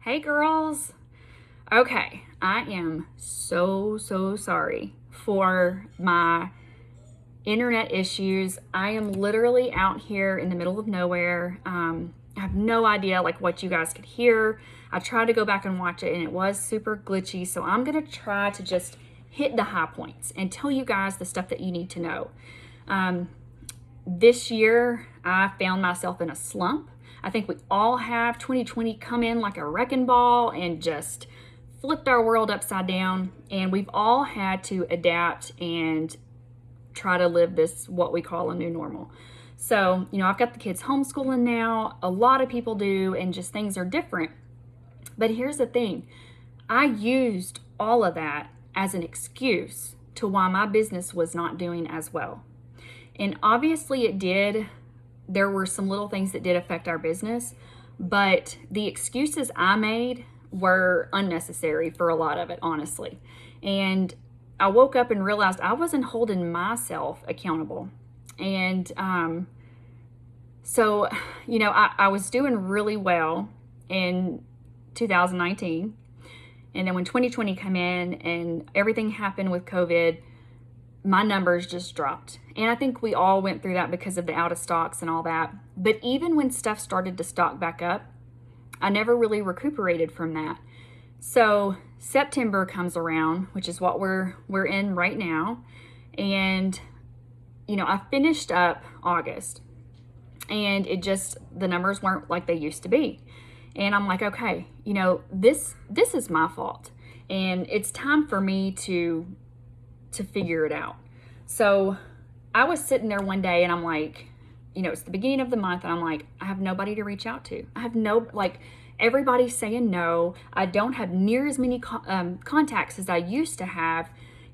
Hey girls. Okay, I am so sorry for my internet issues. I am literally out here in the middle of nowhere. I have no idea like what you guys could hear. I tried to go back and watch it and it was super glitchy. So I'm gonna try to just hit the high points and tell you guys the stuff that you need to know. This year, I found myself in a slump. I think we all have. 2020 come in like a wrecking ball and just flipped our world upside down. And we've all had to adapt and try to live this, what we call a new normal. So, I've got the kids homeschooling now. A lot of people do, and just things are different. But here's the thing. I used all of that as an excuse to why my business was not doing as well. And obviously it did. There were some little things that did affect our business, but the excuses I made were unnecessary for a lot of it, honestly. And I woke up and realized I wasn't holding myself accountable. And so, I was doing really well in 2019. And then when 2020 came in and everything happened with COVID, my numbers just dropped. And I think we all went through that because of the out of stocks and all that. But even when stuff started to stock back up, I never really recuperated from that. So September comes around, which is what we're in right now. And, I finished up August and the numbers weren't like they used to be. And I'm like, okay, this is my fault. And it's time for me to figure it out. So I was sitting there one day and I'm like, it's the beginning of the month and I'm like, I have nobody to reach out to. I have everybody's saying no. I don't have near as many contacts as I used to have.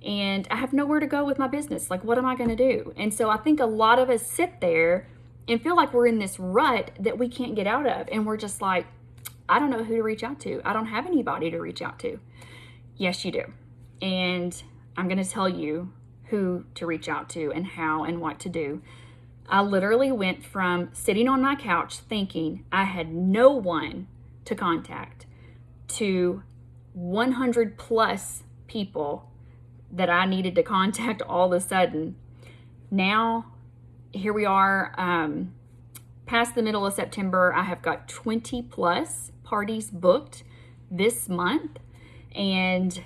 And I have nowhere to go with my business. Like, what am I going to do? And so I think a lot of us sit there and feel like we're in this rut that we can't get out of. And we're just like, I don't know who to reach out to. I don't have anybody to reach out to. Yes, you do. And I'm going to tell you who to reach out to and how and what to do. I literally went from sitting on my couch thinking I had no one to contact to 100 plus people that I needed to contact all of a sudden. Now, here we are, past the middle of September. I have got 20 plus parties booked this month, and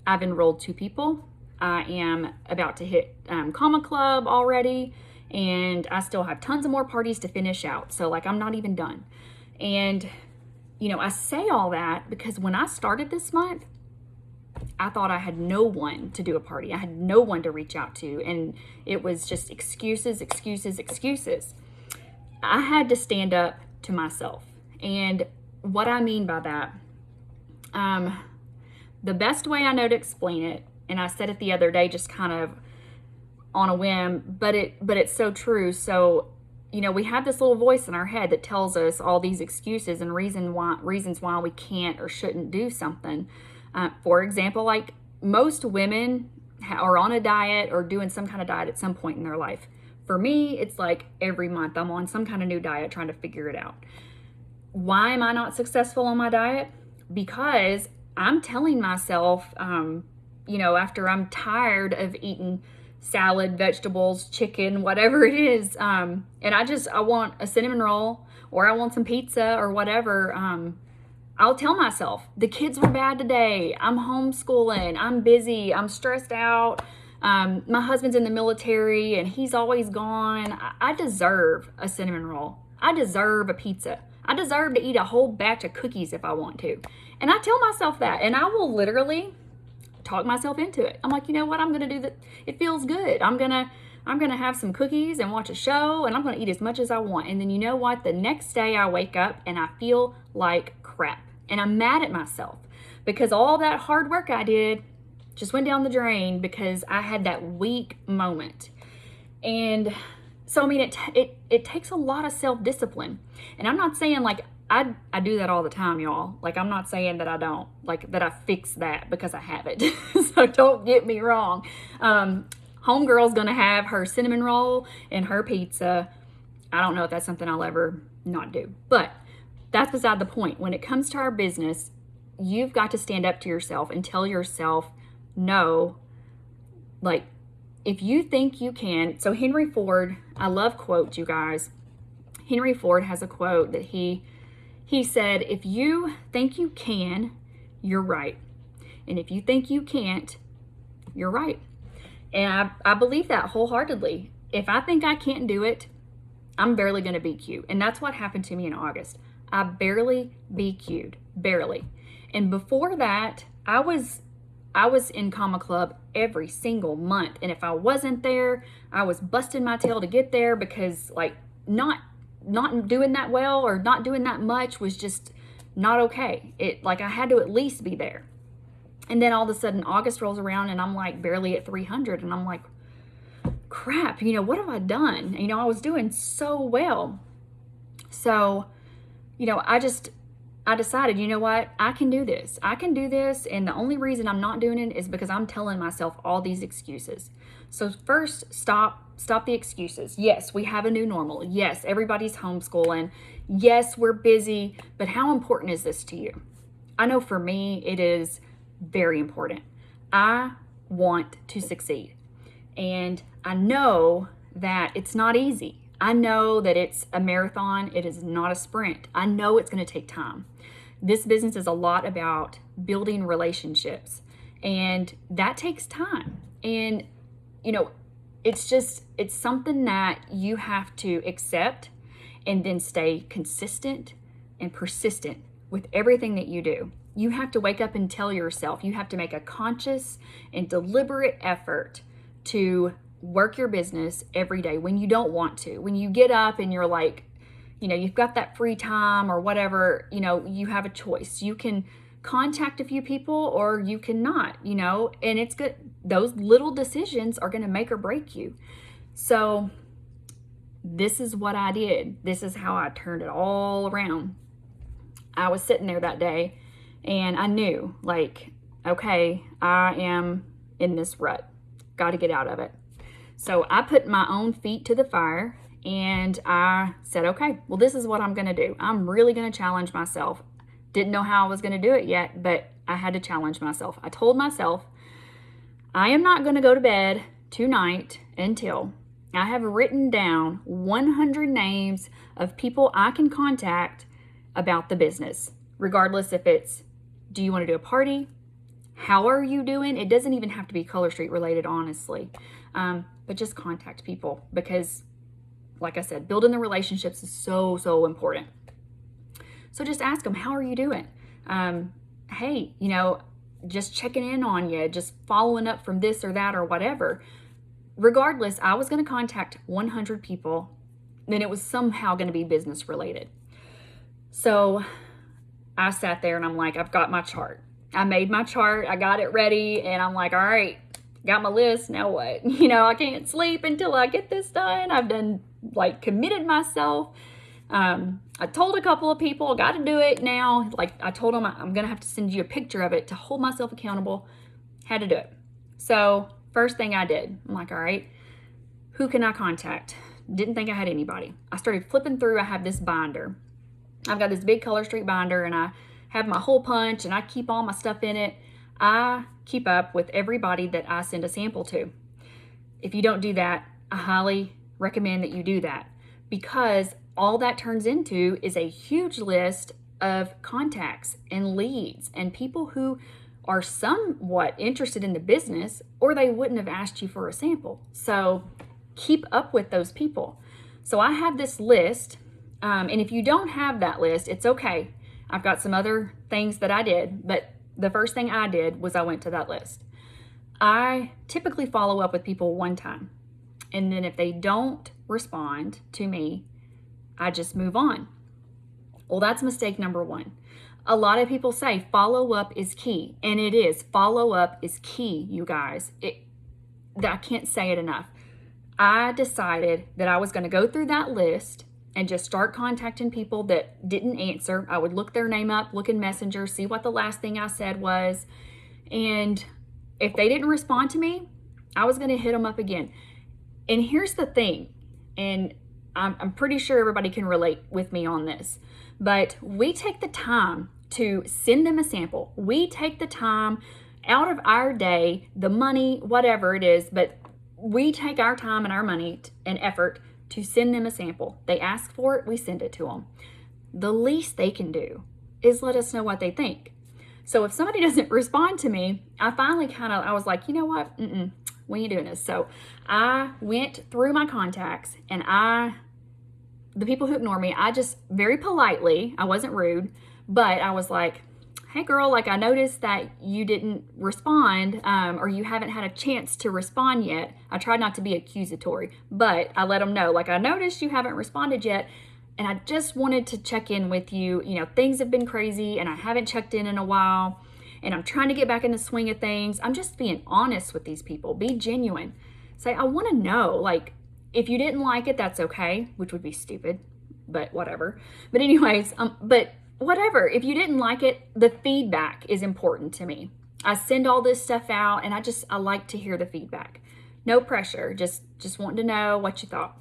I've enrolled 2 people. I am about to hit Comma Club already, and I still have tons of more parties to finish out. So I'm not even done. And, I say all that because when I started this month, I thought I had no one to do a party. I had no one to reach out to. And it was just excuses. I had to stand up to myself. And what I mean by that, the best way I know to explain it, and I said it the other day just kind of on a whim, but it's so true. So, we have this little voice in our head that tells us all these excuses and reasons why we can't or shouldn't do something. For example, like most women are on a diet or doing some kind of diet at some point in their life. For me, it's like every month I'm on some kind of new diet trying to figure it out. Why am I not successful on my diet? Because I'm telling myself, after I'm tired of eating salad, vegetables, chicken, whatever it is, and I want a cinnamon roll or I want some pizza or whatever, I'll tell myself, the kids were bad today. I'm homeschooling. I'm busy. I'm stressed out. My husband's in the military and he's always gone. I deserve a cinnamon roll. I deserve a pizza. I deserve to eat a whole batch of cookies if I want to. And I tell myself that, and I will literally talk myself into it. I'm like, you know what? I'm going to do that. It feels good. I'm going to have some cookies and watch a show, and I'm going to eat as much as I want. And then you know what? The next day I wake up and I feel like crap. And I'm mad at myself because all that hard work I did just went down the drain because I had that weak moment. And so, I mean, it takes a lot of self-discipline. And I'm not saying I do that all the time, y'all. I'm not saying that I don't, that I fix that because I have it. So don't get me wrong. Homegirl's gonna have her cinnamon roll and her pizza. I don't know if that's something I'll ever not do. But that's beside the point. When it comes to our business, you've got to stand up to yourself and tell yourself, no, like, if you think you can. So Henry Ford, I love quotes, you guys. Henry Ford has a quote that he said, if you think you can, you're right. And if you think you can't, you're right. And I believe that wholeheartedly. If I think I can't do it, I'm barely going to BQ. And that's what happened to me in August. I barely BQ'd, barely. And before that, I was in Comma Club every single month. And if I wasn't there, I was busting my tail to get there, because like not doing that well or not doing that much was just not okay. It, like, I had to at least be there. And then all of a sudden August rolls around and I'm like barely at 300, and I'm like, crap, what have I done? I was doing so well. So, I decided, you know what? I can do this. I can do this. And the only reason I'm not doing it is because I'm telling myself all these excuses. So first, stop the excuses. Yes, we have a new normal. Yes, everybody's homeschooling. Yes, we're busy. But how important is this to you? I know for me, it is very important. I want to succeed. And I know that it's not easy. I know that it's a marathon. It is not a sprint. I know it's going to take time. This business is a lot about building relationships, and that takes time. And, it's something that you have to accept and then stay consistent and persistent with everything that you do. You have to wake up and tell yourself, you have to make a conscious and deliberate effort to work your business every day when you don't want to. When you get up and you're like, you've got that free time or whatever, you have a choice. You can contact a few people or you cannot, and it's good. Those little decisions are going to make or break you. So this is what I did. This is how I turned it all around. I was sitting there that day and I knew, like, okay, I am in this rut. Got to get out of it. So I put my own feet to the fire and I said, okay, well, this is what I'm going to do. I'm really going to challenge myself. Didn't know how I was going to do it yet, but I had to challenge myself. I told myself, I am not going to go to bed tonight until I have written down 100 names of people I can contact about the business, regardless if it's, do you want to do a party? How are you doing? It doesn't even have to be Color Street related, honestly. But just contact people, because like I said, building the relationships is so, so important. So just ask them, how are you doing? Hey, just checking in on you, just following up from this or that or whatever. Regardless, I was going to contact 100 people, then it was somehow going to be business related. So I sat there and I'm like, I've got my chart. I made my chart. I got it ready. And I'm like, all right, got my list. Now what? I can't sleep until I get this done. I've done, committed myself. I told a couple of people, got to do it now. I told them I'm going to have to send you a picture of it to hold myself accountable. Had to do it. So first thing I did, I'm like, all right, who can I contact? Didn't think I had anybody. I started flipping through. I have this binder. I've got this big Color Street binder and I have my hole punch and I keep all my stuff in it. I keep up with everybody that I send a sample to. If you don't do that, I highly recommend that you do that, because all that turns into is a huge list of contacts and leads and people who are somewhat interested in the business, or they wouldn't have asked you for a sample. So keep up with those people. So I have this list, and if you don't have that list, it's okay. I've got some other things that I did, but the first thing I did was I went to that list. I typically follow up with people one time, and then if they don't respond to me, I just move on. Well, that's mistake number one. A lot of people say follow up is key, and it is. Follow up is key, you guys. I can't say it enough. I decided that I was going to go through that list and just start contacting people that didn't answer. I would look their name up, look in Messenger, see what the last thing I said was. And if they didn't respond to me, I was going to hit them up again. And here's the thing, and I'm pretty sure everybody can relate with me on this. But we take the time to send them a sample. We take the time out of our day, the money, whatever it is, but we take our time and our money and effort to send them a sample. They ask for it, we send it to them. The least they can do is let us know what they think. So if somebody doesn't respond to me, I finally I was like, you know what? We ain't doing this. So I went through my contacts, and the people who ignore me, I just very politely, I wasn't rude, but I was like, hey girl, like, I noticed that you didn't respond, or you haven't had a chance to respond yet. I tried not to be accusatory, but I let them know, like, I noticed you haven't responded yet, and I just wanted to check in with you. You know, things have been crazy and I haven't checked in a while, and I'm trying to get back in the swing of things. I'm just being honest with these people. Be genuine. Say, I want to know, like, if you didn't like it, that's okay, which would be stupid, but whatever. But anyways, but whatever, if you didn't like it, the feedback is important to me. I send all this stuff out, and I like to hear the feedback. No pressure, just wanting to know what you thought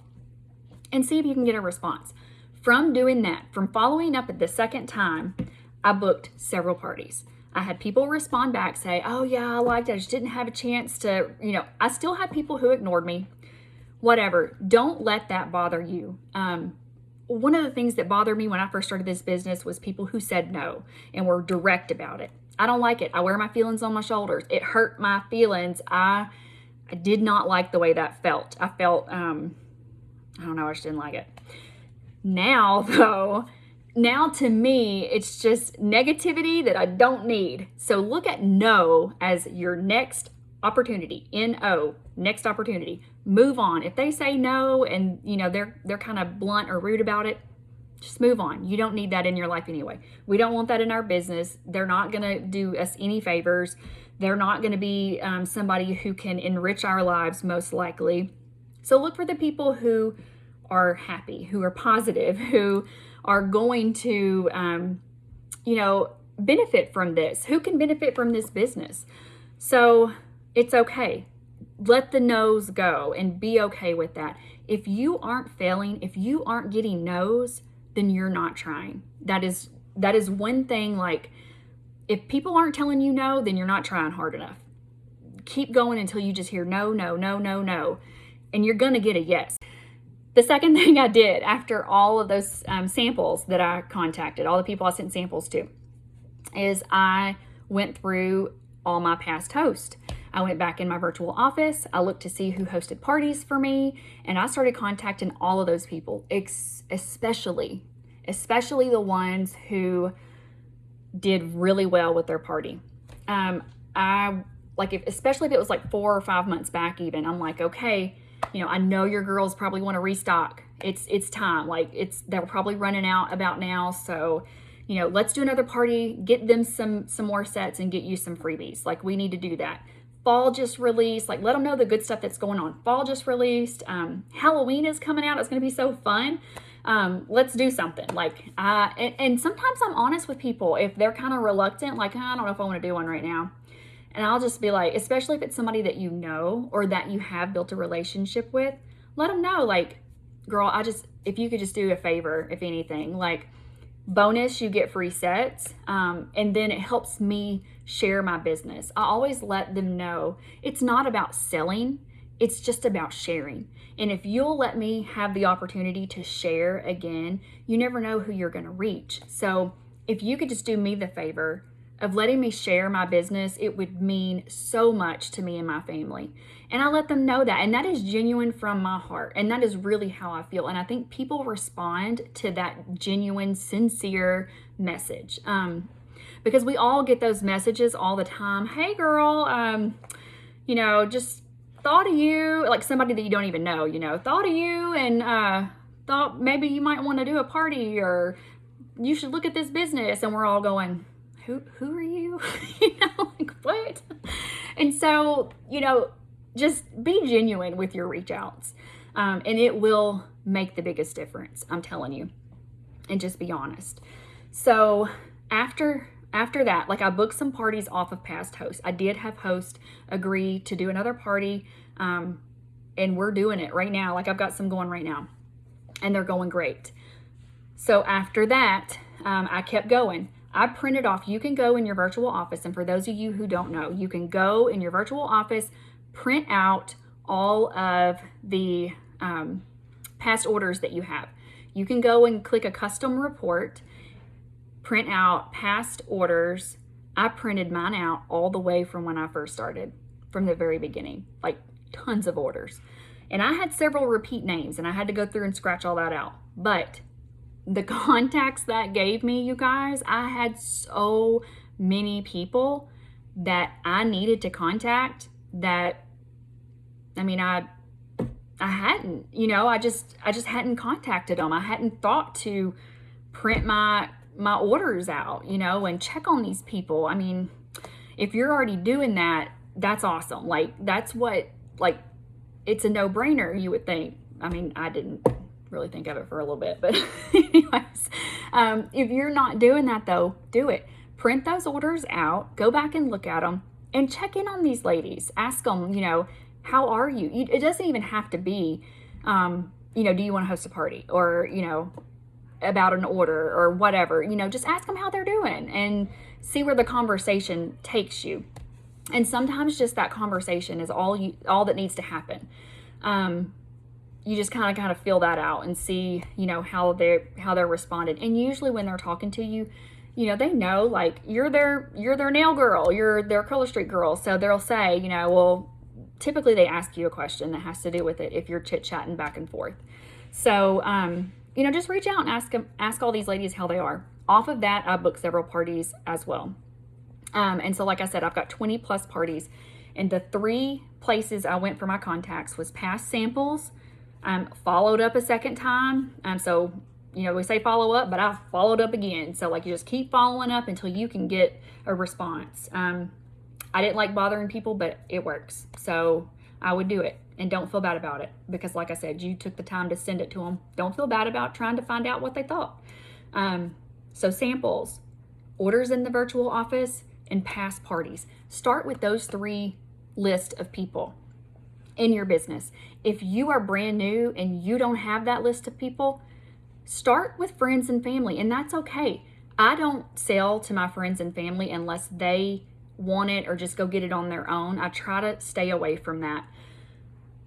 and see if you can get a response. From doing that, from following up at the second time, I booked several parties. I had people respond back, say, oh yeah, I liked it, I just didn't have a chance to, I still had people who ignored me. Whatever, don't let that bother you. One of the things that bothered me when I first started this business was people who said no and were direct about it. I don't like it. I wear my feelings on my shoulders. It hurt my feelings. I did not like the way that felt. I felt, I don't know, I just didn't like it. Now to me, it's just negativity that I don't need. So look at no as your next opportunity. N-O, next opportunity. Move on. If they say no and they're kind of blunt or rude about it, just move on. You don't need that in your life anyway. We don't want that in our business. They're not going to do us any favors. They're not going to be somebody who can enrich our lives, most likely. So look for the people who are happy, who are positive, who are going to, benefit from this, who can benefit from this business. So it's okay. Let the no's go and be okay with that. If you aren't failing, if you aren't getting no's, then you're not trying. That is one thing. Like, if people aren't telling you no, then you're not trying hard enough. Keep going until you just hear no, no, no, no, no, and you're gonna get a yes. The second thing I did after all of those samples that I contacted, all the people I sent samples to, is I went through all my past hosts. I went back in my virtual office. I looked to see who hosted parties for me, and I started contacting all of those people, especially the ones who did really well with their party. Especially if it was like 4 or 5 months back even, I'm like, okay, I know your girls probably want to restock. It's time. Like, they're probably running out about now. So, let's do another party, get them some more sets and get you some freebies. Like, we need to do that. Fall just released. Like, let them know the good stuff that's going on. Fall just released. Halloween is coming out. It's going to be so fun. Let's do something. Like, and sometimes I'm honest with people if they're kind of reluctant, like, I don't know if I want to do one right now. And I'll just be like, especially if it's somebody that you know or that you have built a relationship with, let them know, like, girl, if you could just do a favor, if anything, like, bonus, you get free sets. And then it helps me share my business. I always let them know it's not about selling. It's just about sharing. And if you'll let me have the opportunity to share again, you never know who you're going to reach. So if you could just do me the favor of letting me share my business, it would mean so much to me and my family. And I let them know that. And that is genuine from my heart. And that is really how I feel. And I think people respond to that genuine, sincere message. Because we all get those messages all the time. Hey girl, just thought of you, like somebody that you don't even know, thought of you and thought maybe you might want to do a party or you should look at this business. And we're all going, who are you? Like, what? And so, just be genuine with your reach outs. And it will make the biggest difference, I'm telling you. And just be honest. So after that, like, I booked some parties off of past hosts. I did have hosts agree to do another party. And we're doing it right now. Like, I've got some going right now. and they're going great. So after that, I kept going. I printed off, you can go in your virtual office, and for those of you who don't know, you can go in your virtual office, print out all of the past orders that you have. You can go and click a custom report, print out past orders. I printed mine out all the way from when I first started, from the very beginning, like tons of orders. And I had several repeat names, and I had to go through and scratch all that out. But the contacts that gave me, you guys, I had so many people that I needed to contact that, I mean, I hadn't, you know, I just hadn't contacted them. I hadn't thought to print my orders out, you know, and check on these people. I mean, if you're already doing that, that's awesome. Like, that's what, like, it's a no-brainer, you would think. I mean, I didn't really think of it for a little bit, but anyways, if you're not doing that though, do it. Print those orders out, go back and look at them, and check in on these ladies. Ask them, you know, how are you? It doesn't even have to be, you know, do you want to host a party, or, you know, about an order or whatever. You know, just ask them how they're doing and see where the conversation takes you. And sometimes just that conversation is all that needs to happen. You just kind of feel that out and see, you know, how they're responding. And usually when they're talking to you, you know, they know, like, you're their nail girl, you're their color street girl. So they'll say, you know, well, typically they ask you a question that has to do with it if you're chit-chatting back and forth. So, you know, just reach out and ask all these ladies how they are. Off of that, I booked several parties as well. And so, like I said, I've got 20 plus parties. And the 3 places I went for my contacts was past samples, followed up a second time. So, you know, we say follow up, but I followed up again. So, like, you just keep following up until you can get a response. I didn't like bothering people, but it works. So I would do it, and don't feel bad about it, because like I said, you took the time to send it to them. Don't feel bad about trying to find out what they thought. So samples, orders in the virtual office, and past parties. Start with those 3 lists of people in your business. If you are brand new and you don't have that list of people, start with friends and family, and that's okay. I don't sell to my friends and family unless they want it or just go get it on their own. I try to stay away from that.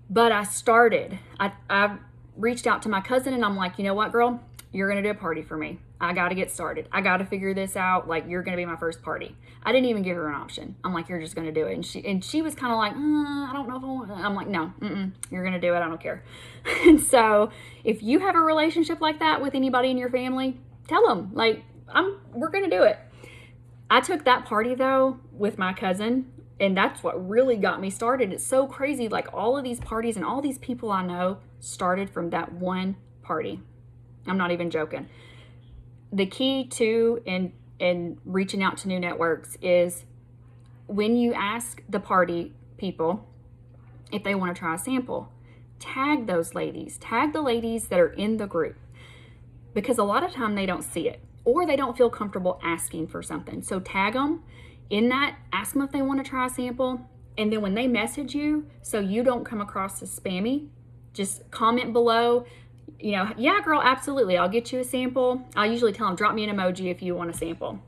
But I reached out to my cousin, and I'm like, you know what, girl? You're going to do a party for me. I got to get started. I got to figure this out. Like, you're going to be my first party. I didn't even give her an option. I'm like, you're just going to do it. And she was kind of like, I don't know if I want to. I'm like, no, you're going to do it. I don't care. And so if you have a relationship like that with anybody in your family, tell them, like, we're going to do it. I took that party though with my cousin, and that's what really got me started. It's so crazy. Like, all of these parties and all these people I know started from that one party. I'm not even joking. The key to in reaching out to new networks is when you ask the party people if they want to try a sample, tag those ladies. Tag the ladies that are in the group, because a lot of time they don't see it, or they don't feel comfortable asking for something. So tag them in that, ask them if they want to try a sample, and then when they message you, so you don't come across as spammy, just comment below, you know, yeah, girl, absolutely, I'll get you a sample. I'll usually tell them, drop me an emoji if you want a sample.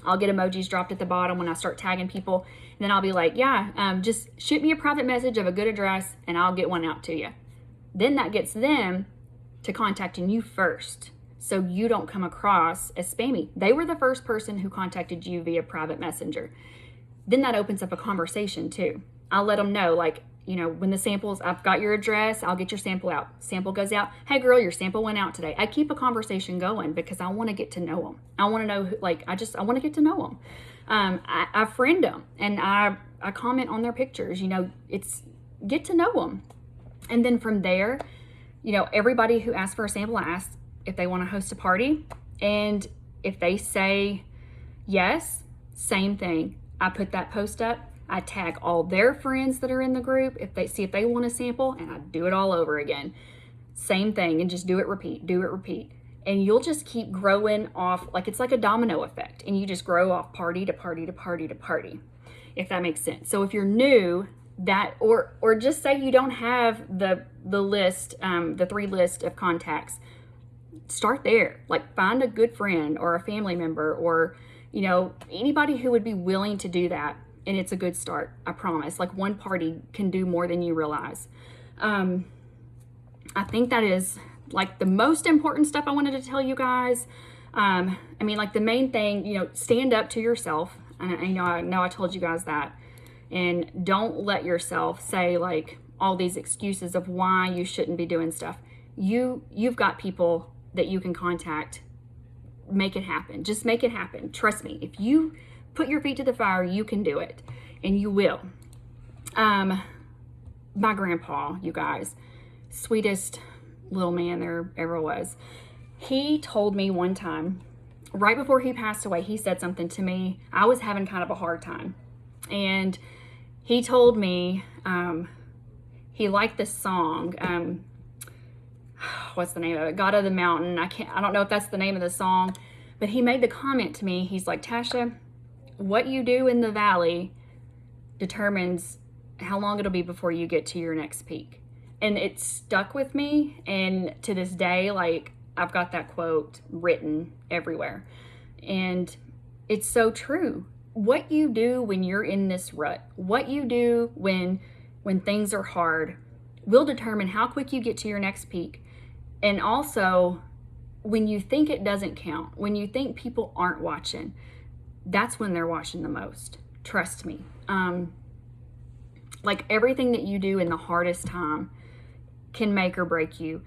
I'll get emojis dropped at the bottom when I start tagging people, and then I'll be like, yeah, just shoot me a private message of a good address, and I'll get one out to you. Then that gets them to contacting you first, so you don't come across as spammy. They were the first person who contacted you via private messenger. Then that opens up a conversation too. I'll let them know, like, you know, when the samples, I've got your address, I'll get your sample out. Sample goes out. Hey girl, your sample went out today. I keep a conversation going because I want to get to know them. I want to know, like, I want to get to know them. I friend them, and I comment on their pictures. You know, it's get to know them. And then from there, you know, everybody who asks for a sample, I ask if they want to host a party. And if they say yes, same thing. I put that post up. I tag all their friends that are in the group if they want a sample, and I do it all over again. Same thing, and just do it, repeat. And you'll just keep growing off, like, it's like a domino effect, and you just grow off party to party to party to party, if that makes sense. So if you're new, that, or just say you don't have the list, the 3 list of contacts. Start there. Like, find a good friend or a family member, or, you know, anybody who would be willing to do that. And it's a good start. I promise. Like, one party can do more than you realize. I think that is like the most important stuff I wanted to tell you guys. I mean, like, the main thing, you know, stand up to yourself. I know I told you guys that. And don't let yourself say like all these excuses of why you shouldn't be doing stuff. You've got people that you can contact. Make it happen. Just make it happen. Trust me. If you put your feet to the fire, you can do it, and you will. My grandpa, you guys, sweetest little man there ever was. He told me one time, right before he passed away, he said something to me. I was having kind of a hard time, and he told me he liked this song. What's the name of it? God of the Mountain. I don't know if that's the name of the song, but he made the comment to me. He's like, Tasha, what you do in the valley determines how long it'll be before you get to your next peak. And it stuck with me. And to this day, like, I've got that quote written everywhere. And it's so true. What you do when you're in this rut, what you do when things are hard, will determine how quick you get to your next peak. And also, when you think it doesn't count, when you think people aren't watching, that's when they're watching the most. Trust me. Like, everything that you do in the hardest time can make or break you.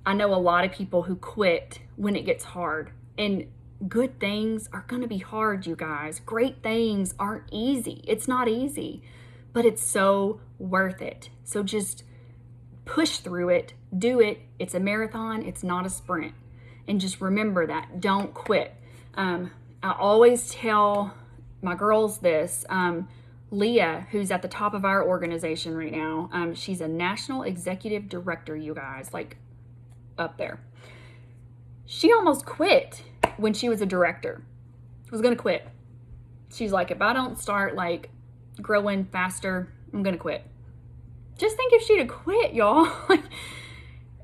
I know a lot of people who quit when it gets hard, and good things are going to be hard, you guys. Great things aren't easy. It's not easy, but it's so worth it. So just push through it, do it. It's a marathon. It's not a sprint. And just remember that. Don't quit. I always tell my girls this. Leah, who's at the top of our organization right now, she's a national executive director, you guys, like, up there. She almost quit when she was a director. She was going to quit. She's like, if I don't start, like, growing faster, I'm going to quit. Just think if she'd have quit, y'all. Like,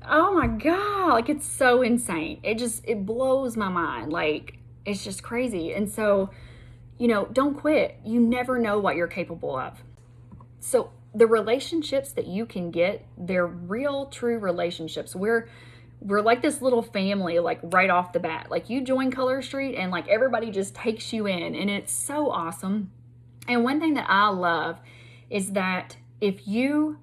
oh my God. Like, it's so insane. It blows my mind. Like, it's just crazy. And so, you know, don't quit. You never know what you're capable of. So the relationships that you can get, they're real, true relationships. We're like this little family, like, right off the bat. Like, you join Color Street and, like, everybody just takes you in, and it's so awesome. And one thing that I love is that if you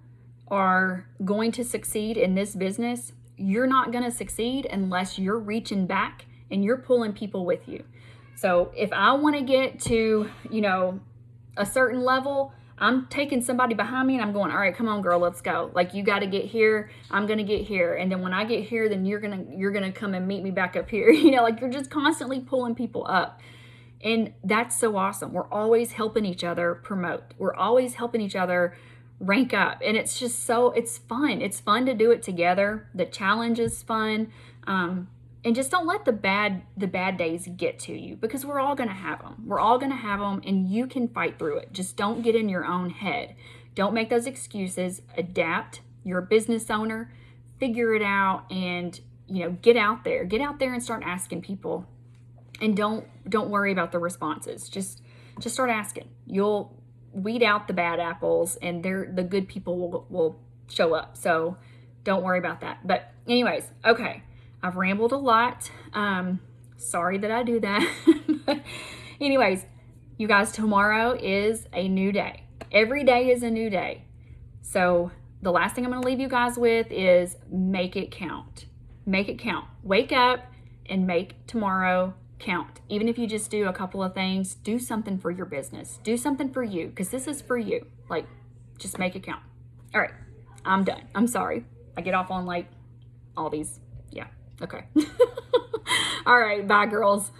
are going to succeed in this business, you're not going to succeed unless you're reaching back and you're pulling people with you. So if I want to get to, you know, a certain level, I'm taking somebody behind me and I'm going, all right, come on, girl, let's go. Like, you got to get here. I'm going to get here. And then when I get here, then you're going to come and meet me back up here. You know, like, you're just constantly pulling people up. And that's so awesome. We're always helping each other promote. We're always helping each other rank up. And it's just it's fun. It's fun to do it together. The challenge is fun. And just don't let the bad days get to you, because we're all going to have them. We're all going to have them, and you can fight through it. Just don't get in your own head. Don't make those excuses. Adapt. You're a business owner. Figure it out, and, you know, get out there. Get out there and start asking people. And don't worry about the responses. Just start asking. You'll weed out the bad apples, and the good people will show up. So don't worry about that. But anyways, okay. I've rambled a lot. Sorry that I do that. Anyways, you guys, tomorrow is a new day. Every day is a new day. So the last thing I'm going to leave you guys with is make it count. Make it count. Wake up and make tomorrow count. Even if you just do a couple of things, do something for your business. Do something for you, because this is for you. Like, just make it count. All right. I'm done. I'm sorry. I get off on, like, all these. Yeah. Okay. All right. Bye, girls.